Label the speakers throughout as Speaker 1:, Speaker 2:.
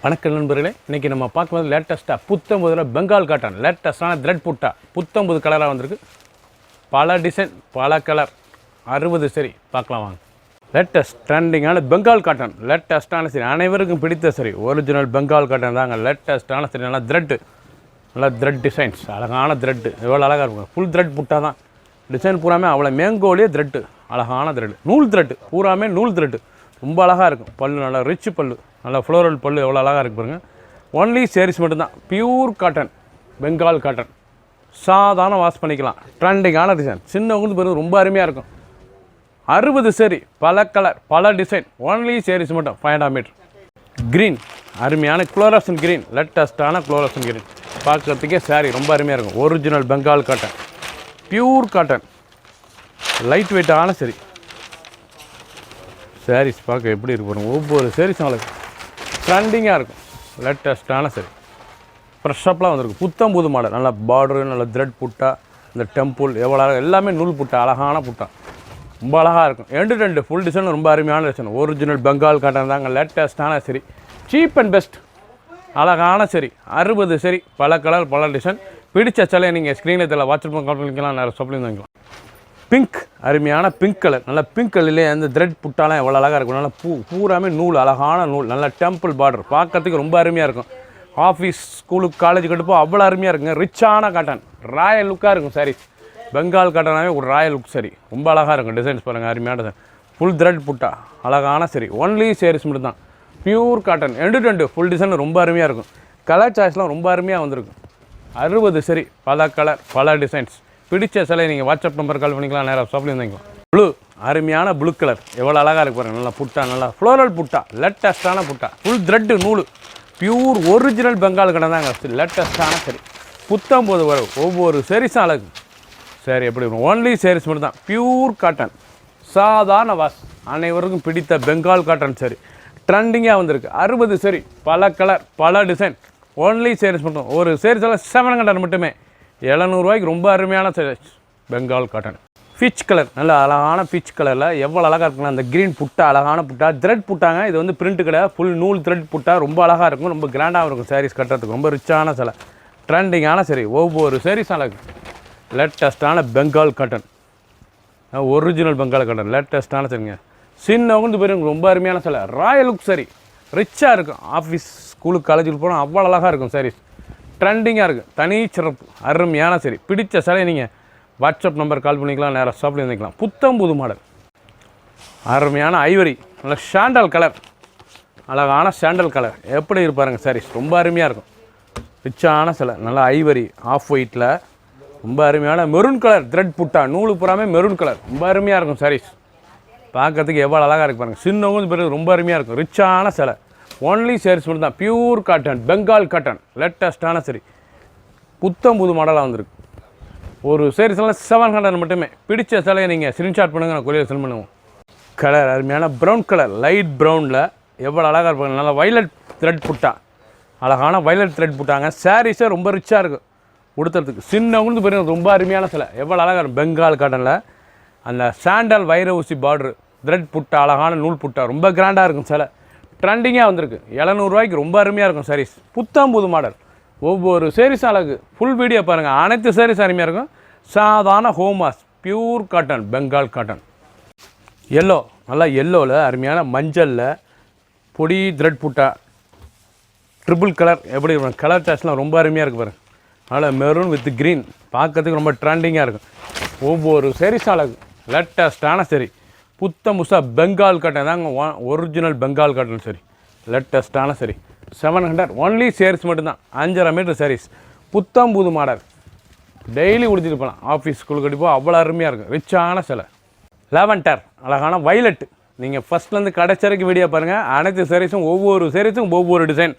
Speaker 1: வணக்கம் நண்பர்களே, இன்றைக்கி நம்ம பார்க்கும்போது லேட்டஸ்ட்டாக புத்தம்புதில் பெங்கால் காட்டன் லேட்டஸ்ட்டான த்ரெட் புட்டா புத்தம்புது கலராக வந்திருக்கு. பல டிசைன், பல கலர், 60 சரி பார்க்கலாம் வாங்க. லேட்டஸ்ட் ட்ரெண்டிங்கான பெங்கால் காட்டன் லேட்டஸ்ட்டான சரி, அனைவருக்கும் பிடித்த சரி, ஒரிஜினல் பெங்கால் காட்டன் தாங்க. லேட்டஸ்ட்டான சரி, நல்லா த்ரெட்டு, நல்லா த்ரெட் டிசைன்ஸ், அழகான த்ரெட்டு, எவ்வளோ அழகாக இருக்கும். ஃபுல் த்ரெட் புட்டா தான் டிசைன் பூராமே, அவ்வளோ மேங்கோலியே த்ரெட்டு, அழகான த்ரெட்டு, நூல் த்ரெட்டு, பூராமே நூல் த்ரெட்டு, ரொம்ப அழகாக இருக்கும். பல்லு நல்லா ரிச் பல்லு, நல்லா ஃப்ளோரல் பல்லு, எவ்வளோ அழகாக இருக்குது பாருங்கள். ஒன்லி சேரீஸ் மட்டும்தான், பியூர் காட்டன் பெங்கால் காட்டன், சாதாரண வாஷ் பண்ணிக்கலாம். ட்ரெண்டிங்கான டிசைன், சின்னவங்களுக்கு பிறகு ரொம்ப அருமையாக இருக்கும். 60 சரி, பல கலர், பல டிசைன், ஒன்லி சேரீஸ் மட்டும் 500 மீட்டர். க்ரீன், அருமையான குளோரசன் க்ரீன், லேட்டஸ்ட்டான குளோரசன் க்ரீன், பார்க்குறதுக்கே சாரீ ரொம்ப அருமையாக இருக்கும். Original Bengal cotton, pure cotton, light வெயிட்டான சரி. சாரீஸ் பார்க்க எப்படி இருக்கு பாருங்கள். ஒவ்வொரு சாரீஸும் அவளுக்கு ட்ரெண்டிங்காக இருக்கும். லேட்டஸ்ட்டான சரி, ஃப்ரெஷ்ஷப்லாம் வந்திருக்கு. புத்தம் புது மாடல், நல்லா பார்டரு, நல்லா த்ரெட் புட்டா, இந்த டெம்பிள் எவ்வளோ அழகாக, எல்லாமே நூல் புட்டா, அழகான புட்டா, ரொம்ப அழகாக இருக்கும். ரெண்டு ஃபுல் டிசைன், ரொம்ப அருமையான டிசைன். ஒரிஜினல் பெங்கால் காட்டன் தாங்க, லேட்டஸ்ட்டான சரி, சீப் அண்ட் பெஸ்ட், அழகான சரி. 60 சரி, பல கலர், பல டிசைன். பிடிச்ச சிலையை நீங்கள் ஸ்க்ரீனில் தெரியல வாட்ஸ்அப் கால் பண்ணிக்கலாம், நிறைய ஷாப்லேயும் வாங்கிக்கலாம். பிங்க், அருமையான பிங்க் கலர், நல்லா பிங்க் கலர்லேயே அந்த த்ரெட் புட்டாலாம் எவ்வளோ அழகாக இருக்கும். நல்லா பூராமே நூல், அழகான நூல், நல்லா டெம்பிள் பார்டர், பார்க்கறதுக்கு ரொம்ப அருமையாக இருக்கும். ஆஃபீஸ், ஸ்கூலுக்கு, காலேஜ் கட்டுப்போ அவ்வளோ அருமையாக இருக்குங்க. ரிச்சான காட்டன், ராயல் லுக்காக இருக்கும் சாரீஸ். பெங்கால் காட்டனாவே ஒரு ராயல் லுக் சரி, ரொம்ப அழகாக இருக்கும். டிசைன்ஸ் பாருங்கள், அருமையான டிசைன். ஃபுல் த்ரெட் புட்டா, அழகான சரி, ஒன்லி சேரீஸ் மட்டும் தான், பியூர் காட்டன். ரெண்டு ஃபுல் டிசைன் ரொம்ப அருமையாக இருக்கும். கலர் சாய்ஸ்லாம் ரொம்ப அருமையாக வந்திருக்கும். 60 சரி, பல கலர், பல டிசைன்ஸ். பிடிச்ச சிலை நீங்கள் வாட்ஸ்அப் நம்பர் கால் பண்ணிக்கலாம், நேராக ஷாப்லேயும் வாங்கிக்கலாம். ப்ளூ, அருமையான ப்ளூ கலர், எவ்வளோ அழகாக இருக்கு பாருங்கள். நல்லா புட்டா, நல்லா ஃப்ளோரல் புட்டா, லேட்டஸ்ட்டான புட்டா, ஃபுல் த்ரெட்டு நூல், பியூர் ஒரிஜினல் பெங்கால் கடை தாங்க. லேட்டஸ்ட்டான சரி, புத்தம் போது வரும். ஒவ்வொரு சேரீஸும் அழகு. சரி, எப்படி இருக்கும். ஒன்லி சேரீஸ் மட்டும் தான், பியூர் காட்டன், சாதாரண வாஷ், அனைவருக்கும் பிடித்த பெங்கால் காட்டன் சரி, ட்ரெண்டிங்காக வந்திருக்கு. 60 சரி, பல கலர், பல டிசைன், ஒன்லி சேரீஸ் மட்டும். ஒரு சேரீஸ் எல்லாம் 700 மட்டுமே, 700 ரூபாய்க்கு ரொம்ப அருமையான saris Bengal cotton. Peach colour, நல்ல அழகான பீச் கலரில் எவ்வளோ அழகாக இருக்குங்களா. அந்த க்ரீன் புட்டா, அழகான புட்டா, த்ரெட் புட்டாங்க. இது வந்து பிரிண்ட் கிடையாது, ஃபுல் நூல் த்ரெட் புட்டா, ரொம்ப அழகாக இருக்கும். ரொம்ப கிராண்டாகவும் இருக்கும் சாரீஸ் கட்டுறதுக்கு. ரொம்ப ரிச்சான சிலை, ட்ரெண்டிங்கான சரி, ஒவ்வொரு சாரீஸ் அழகு. லேட்டஸ்ட்டான Bengal cotton, original Bengal cotton, லேட்டஸ்ட்டான சரிங்க. சின்னவங்க பேர் ரொம்ப அருமையான சிலை, ராயல் லுக் சரி, ரிச்சாக இருக்கும். ஆஃபீஸ், ஸ்கூலுக்கு, காலேஜுக்கு போனால் அவ்வளோ அழகாக இருக்கும் சாரீஸ். ட்ரெண்டிங்காக இருக்குது, தனி சிறப்பு, அருமையான சரி. பிடிச்ச சிலையை நீங்கள் வாட்ஸ்அப் நம்பர் கால் பண்ணிக்கலாம், நேராக ஷாப்லேயும் வந்துக்கலாம். புத்தம் புது மாடல், அருமையான ஐவரி, நல்ல சாண்டல் கலர், அழகான சாண்டல் கலர், எப்படி இருப்பாருங்க சாரீஸ், ரொம்ப அருமையாக இருக்கும். ரிச்சான சிலை, நல்லா ஐவரி, ஆஃப் ஒயிட்டில், ரொம்ப அருமையான மெரூன் கலர் த்ரெட் புட்டா, நூலு புறாமே மெரூன் கலர், ரொம்ப அருமையாக இருக்கும் சாரீஸ். பார்க்கறதுக்கு எவ்வளோ அழகாக இருக்கு பாருங்கள். சின்னவங்க பிறகு ரொம்ப அருமையாக இருக்கும். ரிச்சான சிலை, ஒன்லி சேரீஸ் மட்டும் தான், பியூர் காட்டன் பெங்கால் காட்டன், லேட்டஸ்ட்டான சரி, புத்தம் புது மாடலாக வந்திருக்கு. ஒரு சேரீஸ்லாம் 700 மட்டுமே. பிடிச்ச சிலையை நீங்கள் ஸ்க்ரீன்ஷாட் பண்ணுங்கள், நான் கொரியர் சென்ட் பண்ணுவோம். கலர், அருமையான ப்ரௌன் கலர், லைட் ப்ரௌனில் எவ்வளோ அழகாக இருப்பாங்க. நல்லா வைலட் த்ரெட் புட்டா, அழகான வைலட் த்ரெட் புட்டாங்க. சாரீஸே ரொம்ப ரிச்சாக இருக்கும் உடுத்துறதுக்கு. சின்னவங்களுக்கு பாருங்கள், ரொம்ப அருமையான சிலை, எவ்வளோ அழகாக இருக்கும். பெங்கால் காட்டனில் அந்த சாண்டல் வைர ஊசி பார்டரு, த்ரெட் புட்டா, அழகான நூல் புட்டா, ரொம்ப கிராண்டாக இருக்கும் சிலை. ட்ரெண்டிங்காக வந்திருக்கு. 700 ரூபாய்க்கு ரொம்ப அருமையாக இருக்கும் சாரீஸ். புத்தம் புது மாடல், ஒவ்வொரு சேரீஸ் அழகு. ஃபுல் வீடியோ பாருங்கள், அனைத்து சேரீஸ் அருமையாக இருக்கும். சாதாரண ஹோமாஸ், pure cotton Bengal cotton. Yellow, நல்லா எல்லோவில் அருமையான மஞ்சளில் பொடி த்ரெட் புட்டா, ட்ரிபிள் கலர், எப்படி இருக்கும். கலர் சாய்ஸ்லாம் ரொம்ப அருமையாக இருக்குது பாருங்கள். அதனால் மெரூன் வித் க்ரீன், பார்க்கறதுக்கு ரொம்ப ட்ரெண்டிங்காக இருக்கும். ஒவ்வொரு சேரீஸ் அழகு, லேட்டஸ்ட்டான சரி, புத்தம் புதுசாக பெங்கால் காட்டன் தாங்க, ஒரிஜினல் பெங்கால் காட்டன் சரி, லேட்டஸ்ட்டான சரி. 700, ஒன்லி சேரீஸ் மட்டும்தான், 5.5 மீட்டர் சாரீஸ். புத்தம் புது மாடல், டெய்லி உடுத்திட்டு போகலாம். ஆஃபீஸ், ஸ்கூல் கட்டிப்போ அவ்வளோ அருமையாக இருக்கும். ரிச்சான சிலை, லாவெண்டர், அழகான வைலட். நீங்கள் ஃபஸ்ட்லேருந்து கடைசி வரைக்கும் வீடியோ பாருங்கள். அனைத்து சாரீஸும், ஒவ்வொரு சாரீஸும் ஒவ்வொரு டிசைன்,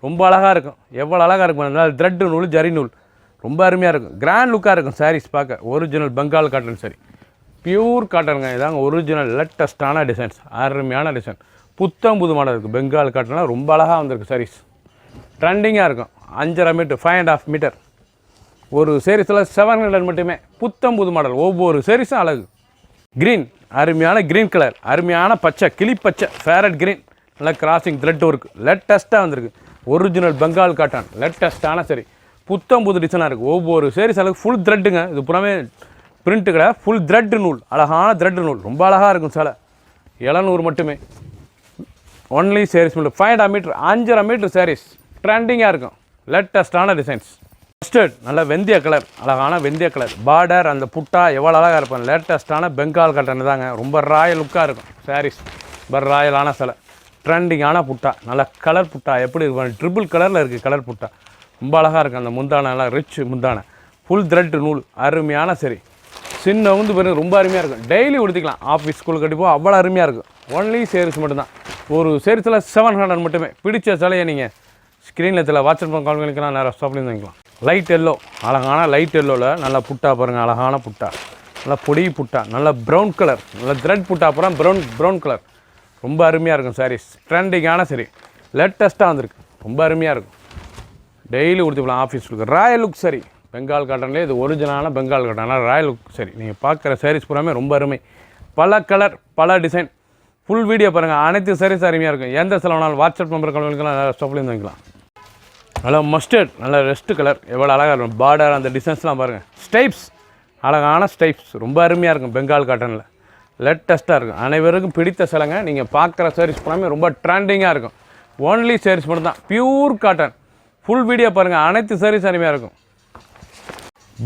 Speaker 1: ரொம்ப அழகாக இருக்கும். எவ்வளோ அழகாக இருக்கும். அதனால் த்ரெட்டு நூல், ஜரி நூல், ரொம்ப அருமையாக இருக்கும். கிராண்ட் லுக்காக இருக்கும் சாரீஸ் பார்க்க. ஒரிஜினல் பெங்கால் காட்டன் சரி, பியூர் காட்டனுங்க. இதாங்க ஒரிஜினல் லேட்டஸ்ட்டான டிசைன்ஸ், அருமையான டிசைன். புத்தம் புது மாடல் இருக்குது. பெங்கால் காட்டன்லாம் ரொம்ப அழகாக வந்திருக்கு சாரீஸ். ட்ரெண்டிங்காக இருக்கும். 5.5 மீட்டர், 5.5 மீட்டர். ஒரு சேரீஸில் 700 மட்டுமே. புத்தம் புது மாடல், ஒவ்வொரு சேரீஸும் அழகு. க்ரீன், அருமையான க்ரீன் கலர், அருமையான பச்சை, கிளி பச்சை, ஃபேரட் க்ரீன், நல்லா கிராசிங் த்ரெட் ஒர்க், லேட்டஸ்ட்டாக வந்திருக்கு. ஒரிஜினல் பெங்கால் காட்டன் லேட்டஸ்ட்டான சரி, புத்தம் புது டிசைனாக இருக்குது. ஒவ்வொரு சேரீஸ் அளவுக்கு ஃபுல் த்ரெட்டுங்க. இது புறமே பிரிண்ட்டு கடை, ஃபுல் த்ரெட் நூல், அழகான த்ரெட் நூல், ரொம்ப அழகாக இருக்கும் சேலை. 700 மட்டுமே. ஒன்லி சேரீஸ் மட்டும் 5.5 மீட்டர் 5.5 மீட்டர் சேரீஸ் ட்ரெண்டிங்காக இருக்கும். லேட்டஸ்ட்டான டிசைன்ஸ். மஸ்டர்ட் நல்ல வெந்தய கலர், அழகான வெந்தய கலர் பார்டர், அந்த புட்டா எவ்வளோ அழகாக இருப்பாங்க. லேட்டஸ்ட்டான பெங்கால் காட்டன் தாங்க, ரொம்ப ராயல் லுக்காக இருக்கும் சாரீஸ். ரொம்ப ராயலான சிலை, ட்ரெண்டிங்கான புட்டா, நல்ல கலர் புட்டா எப்படி இருக்கும், ட்ரிபிள் கலரில் இருக்குது கலர் புட்டா, ரொம்ப அழகாக இருக்கும். அந்த முந்தானை நல்லா ரிச் முந்தானை, ஃபுல் த்ரெட் நூல், அருமையான சரி. சின்ன வந்து பாருங்க ரொம்ப அருமையாக இருக்கும். டெய்லி உடுத்திக்கலாம், ஆஃபீஸ் ஸ்கூல் கட்டிப்போம், அவ்வளோ அருமையாக இருக்கும். ஒன்லி சேரீஸ் மட்டும்தான். ஒரு சேரீஸில் 700 மட்டுமே. பிடிச்ச சிலையை நீங்கள் ஸ்க்ரீனில் வாட்ஸ்அப் பண்ண கால் பண்ணிக்கலாம், நேரம் ஸ்டாப்லேருந்து வாங்கிக்கலாம். லைட் எல்லோ, அழகான லைட் எல்லோவில் நல்லா புட்டா பாருங்கள், அழகான புட்டா, நல்லா பொடி புட்டா, நல்லா ப்ரௌன் கலர், நல்லா த்ரெட் புட்டா அப்புறம் ப்ரௌன் கலர், ரொம்ப அருமையாக இருக்கும் சாரீஸ். ட்ரெண்டிங்கான சரி, லேட்டஸ்ட்டாக வந்திருக்கு, ரொம்ப அருமையாக இருக்கும். டெய்லி உடுத்திக்கலாம் ஆஃபீஸ் லுக். ராயல் லுக் சரி, பெங்கால் காட்டன்லேயே இது ஒரிஜினலான பெங்கால் காட்டன், ஆனால் ராயல் லுக் சரி. நீங்கள் பார்க்குற சாரீஸ் பூராமே ரொம்ப அருமை. பல கலர் பல டிசைன், ஃபுல் வீடியோ பாருங்கள். அனைத்து சாரீஸ் அருமையாக இருக்கும். எந்த செலவுனாலும் வாட்ஸ்அப் நம்பர் கால் பண்ணிக்கலாம், ஸ்டாப்லேருந்து வாங்கிக்கலாம். நல்லா மஸ்டர்ட், நல்ல ரெஸ்ட் கலர், எவ்வளோ அழகாக இருக்கும். பார்டர் அந்த டிசைன்ஸ்லாம் பாருங்கள். ஸ்டைப்ஸ், அழகான ஸ்டைப்ஸ், ரொம்ப அருமையாக இருக்கும் பெங்கால் காட்டனில். லேட்டஸ்ட்டாக இருக்கும். அனைவருக்கும் பிடித்த சிலைங்க. நீங்கள் பார்க்குற சாரீஸ் பூராமே ரொம்ப ட்ரெண்டிங்காக இருக்கும். ஓன்லி சாரீஸ் மட்டும் தான், பியூர் காட்டன். ஃபுல் வீடியோ பாருங்கள், அனைத்து சாரீஸ் அருமையாக இருக்கும்.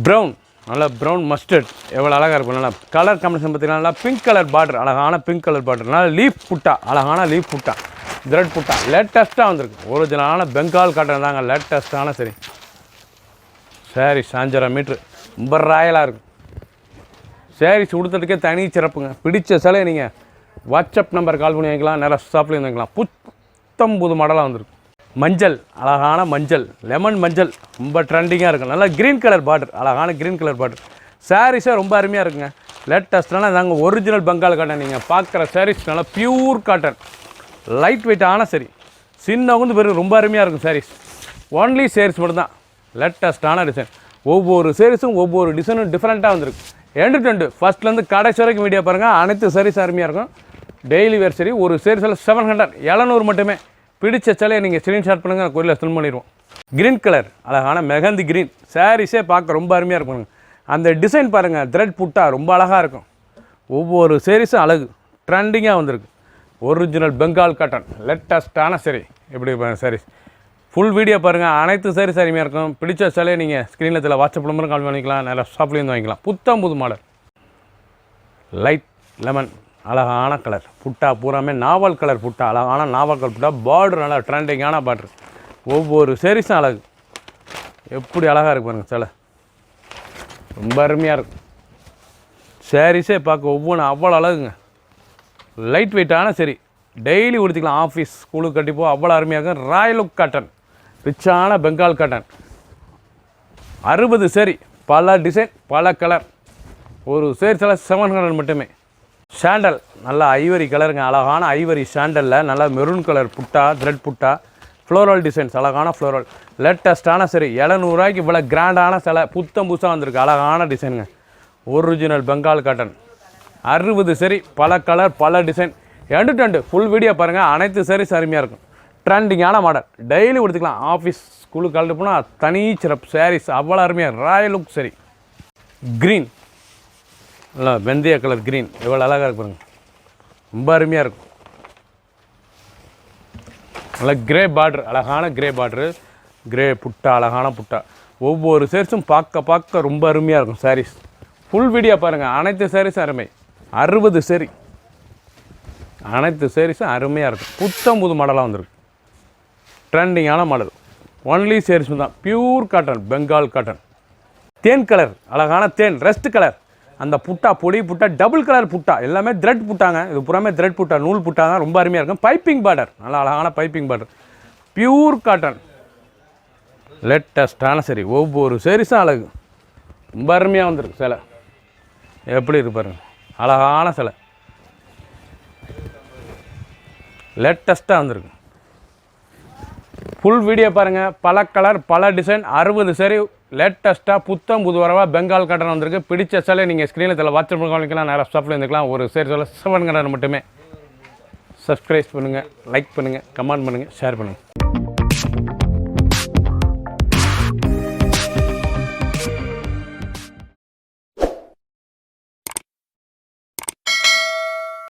Speaker 1: ப்ரௌன், நல்லா ப்ரௌன் மஸ்டர்ட், எவ்வளோ அழகாக இருக்கும். நல்லா கலர் காம்பினேஷன் பார்த்தீங்கன்னா நல்லா பிங்க் கலர் பார்டர், அழகான பிங்க் கலர் பார்டர், நல்லா லீஃப் புட்டா, அழகான லீஃப் புட்டா, த்ரெட் புட்டா, லேட்டஸ்ட்டாக வந்திருக்கு. ஒரிஜினலான பெங்கால் காட்டன் தாங்க, லேட்டஸ்ட்டான சரி. சாரீஸ் 5.5 மீட்ரு, ரொம்ப ராயலாக இருக்கும். சாரீஸ் உடுத்துறதுக்கே தனி சிறப்புங்க. பிடிச்ச சிலையை நீங்கள் வாட்ஸ்அப் நம்பர் கால் பண்ணி வாங்கிக்கலாம், நேராக ஸ்டாப்லேயும் வாங்கிக்கலாம். புத்தம் புது மாடலாக வந்திருக்கு. மஞ்சள், அழகான மஞ்சள், லெமன் மஞ்சள், ரொம்ப ட்ரெண்டிங்காக இருக்கும். நல்லா க்ரீன் கலர் பார்டர், அழகான க்ரீன் கலர் பார்டர். சாரீஸே ரொம்ப அருமையாக இருக்குங்க. லேட்டஸ்ட்டான நாங்கள் ஒரிஜினல் பெங்கால் காட்டன். நீங்கள் பார்க்குற சாரீஸ் நல்லா பியூர் காட்டன், லைட் வெயிட்டான சரி. சின்ன வந்து பிறகு ரொம்ப அருமையாக இருக்கும் சாரீஸ். ஒன்லி சாரீஸ் மட்டும்தான், லேட்டஸ்ட்டான டிசைன். ஒவ்வொரு சாரீஸும் ஒவ்வொரு டிசைனும் டிஃப்ரெண்ட்டாக வந்திருக்கு. எண்டு ஃபஸ்ட்லேருந்து கடைசி வரைக்கும் வீடியோ பாருங்கள். அனைத்து சாரீஸ் அருமையாக இருக்கும். டெய்லி வேர் சரி. ஒரு சாரீஸில் 700 700 மட்டுமே. பிடிச்ச சிலையை நீங்கள் ஸ்க்ரீன்ஷாட் பண்ணுங்கள், கொரியரில் சென்ட் பண்ணிடுவோம். க்ரீன் கலர், அழகான மெகந்தி க்ரீன் சாரீஸே பார்க்க ரொம்ப அருமையாக இருக்குங்க. அந்த டிசைன் பாருங்கள், த்ரெட் புட்டா ரொம்ப அழகாக இருக்கும். ஒவ்வொரு சாரீஸும் அழகு, ட்ரெண்டிங்காக வந்திருக்கு. ஒரிஜினல் பெங்கால் காட்டன், லேட்டஸ்ட்டான சரி. எப்படி சாரீஸ் ஃபுல் வீடியோ பாருங்கள். அனைத்து சாரீஸ் அருமையாக இருக்கும். பிடிச்ச சிலையை நீங்கள் ஸ்க்ரீனில் வாட்ஸ்அப் நம்பரும் கால் பண்ணிக்கலாம், நேராக ஷாப்லேருந்து வாங்கிக்கலாம். புத்தம் புது மாடல் லைட் லெமன், அழகான கலர் புட்டா, பூராமே நாவல் கலர் புட்டா, அழகான நாவல் கலர் புட்டா. பார்டர் நல்லா ட்ரெண்டிங்கான பார்டர். ஒவ்வொரு சாரீஸும் அழகு, எப்படி அழகாக இருக்கு பாருங்கள் சிலை, ரொம்ப அருமையாக இருக்கும். சாரீஸே பார்க்க ஒவ்வொன்றும் அவ்வளோ அழகுங்க. லைட் வெயிட்டான சரி, டெய்லி உடுத்திக்கலாம், ஆஃபீஸ் ஸ்கூலுக்கு கட்டிப்போ அவ்வளோ அருமையாக இருக்கும். ராயல் லுக் காட்டன், ரிச்சான பெங்கால் காட்டன். 60 சரி, பல டிசைன் பல கலர். ஒரு சேரீஸில் 700 மட்டுமே. சாண்டல், நல்லா ஐவரி கலருங்க, அழகான ஐவரி சாண்டலில் நல்லா மெரூன் கலர் புட்டா, த்ரெட் புட்டா, ஃப்ளோரல் டிசைன்ஸ், அழகான ஃப்ளோரல், லேட்டஸ்ட்டான சரி. 700 ரூபாய்க்கு இவ்வளோ கிராண்டான சிலை, புத்தம் புதுசாக வந்திருக்கு. அழகான டிசைனுங்க, ஒரிஜினல் பெங்கால் காட்டன். 60 சரி, பல கலர் பல டிசைன். எண்டு ஃபுல் வீடியோ பாருங்கள். அனைத்து சாரீஸ் அருமையாக இருக்கும். ட்ரெண்டிங்கான மாடல், டெய்லி கொடுத்துக்கலாம். ஆஃபீஸ் ஸ்கூலுக்கு கலந்து போனால் தனி சிறப்பு. சாரீஸ் அவ்வளோ அருமையாக, ராயல் லுக் சரி. க்ரீன், நல்லா வெந்தய கலர் க்ரீன், எவ்வளோ அழகாக இருக்கு பாருங்க, ரொம்ப அருமையாக இருக்கும். நல்லா கிரே பார்டர், அழகான கிரே பார்டரு, கிரே புட்டா, அழகான புட்டா. ஒவ்வொரு சாரீஸும் பார்க்க ரொம்ப அருமையாக இருக்கும். சாரீஸ் ஃபுல் வீடியோ பாருங்கள். அனைத்து சாரீஸும் அருமை. 60 சரி, அனைத்து சாரீஸும் அருமையாக இருக்கும். புத்தம் புது மாடலாக வந்திருக்கு. ட்ரெண்டிங்கான மாடல். ஒன்லி சாரீஸ் தான், பியூர் காட்டன், பெங்கால் காட்டன். தேன் கலர், அழகான தேன் ரெஸ்ட் கலர். அந்த புட்டா, பொடி புட்டா, டபுள் கலர் புட்டா, எல்லாமே த்ரெட் புட்டாங்க. இது புறாமே த்ரெட் புட்டா, நூல் புட்டா தான், ரொம்ப அருமையாக இருக்கும். பைப்பிங் பார்டர், நல்லா அழகான பைப்பிங் பார்டர், பியூர் காட்டன், லேட்டஸ்ட்டான சரி. ஒவ்வொரு சாரீஸும் அழகு, ரொம்ப அருமையாக வந்திருக்கு. சிலை எப்படி இருக்கு பாருங்க, அழகான சிலை, லேட்டஸ்ட்டாக வந்திருக்கு. ஃபுல் வீடியோ பாருங்கள். பல கலர் பல டிசைன், 60 சரி, லேட்டஸ்ட்டாக புத்தம் புது வரவாக பெங்கால் காட்டன் வந்திருக்கு. பிடிச்ச சிலை நீங்கள் ஸ்க்ரீனில் வாட்ஸ்அப் பண்ணிக்கலாம், நேராக ஸ்டாப்பில் இருந்துக்கலாம். ஒரு சரி சொல்ல 700 மட்டுமே. சப்ஸ்கிரைப் பண்ணுங்கள், லைக் பண்ணுங்கள், கமெண்ட் பண்ணுங்கள், ஷேர் பண்ணுங்கள்.